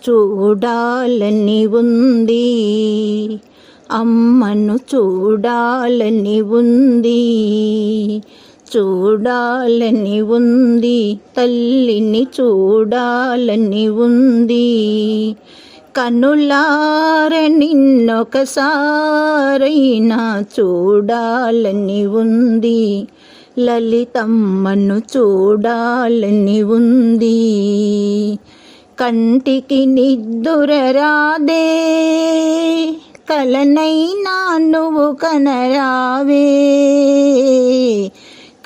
చూడాలని ఉంది, అమ్మను చూడాలని ఉంది, చూడాలని ఉంది, తల్లిని చూడాలని ఉంది. కనులార నిన్నొకసారైనా చూడాలని ఉంది, లలితమ్మను చూడాలని ఉంది. కంటికి నిద్దుర రాదే, కలనైనా నువ్వు కనరావే.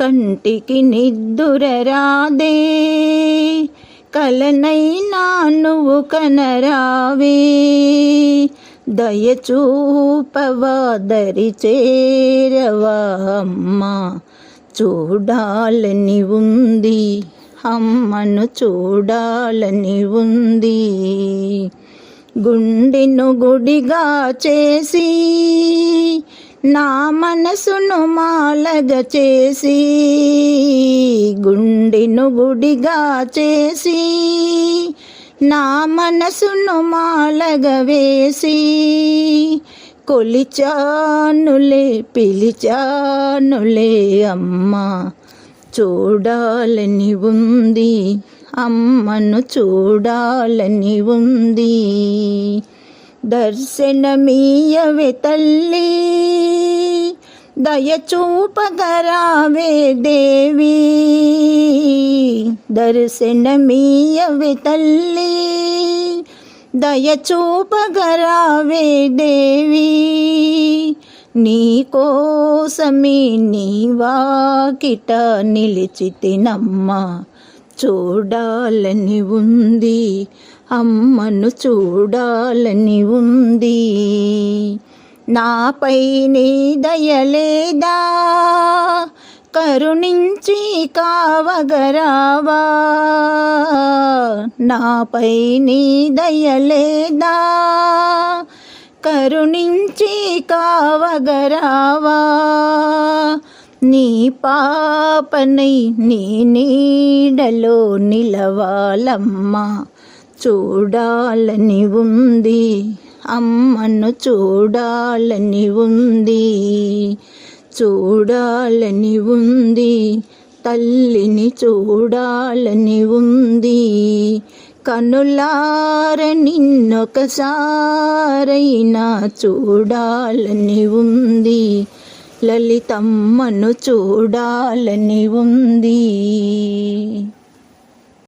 కంటికి నిద్దుర రాదే, కలనైనా నువ్వు కనరావే. దయచూపవా దరి చేరవా అమ్మా, చూడాలని ఉంది, అమ్మను చూడాలని ఉంది. గుండెను గుడిగా చేసి, నా మనసును మాలగా చేసి, గుండెను గుడిగా చేసి, నా మనసును మాలగా వేసి, కొలిచానులే పిలిచానులే అమ్మా, చూడాలని ఉంది, అమ్మను చూడాలని ఉంది. దర్శనమీయవే తల్లి, దయచూపగరావే దేవి. దర్శనమీయవే తల్లి, దయచూపగరావే దేవి. నీ కోసమే నీ వాకిట నిలిచితినమ్మా, చూడాలని ఉంది, అమ్మను చూడాలని ఉంది. నాపై నీ దయలేదా, కరుణించి కావగరావా. నాపై నీ దయలేదా, కరుణించి కావగరావా. నీ పాపనై నీ నీడలో నిలవాలమ్మా, చూడాలని ఉంది, అమ్మను చూడాలని ఉంది, చూడాలని ఉంది, తల్లిని చూడాలని ఉంది. కనులార నిన్నొకసారైనా చూడాలని ఉంది, లలితమ్మను చూడాలని ఉంది.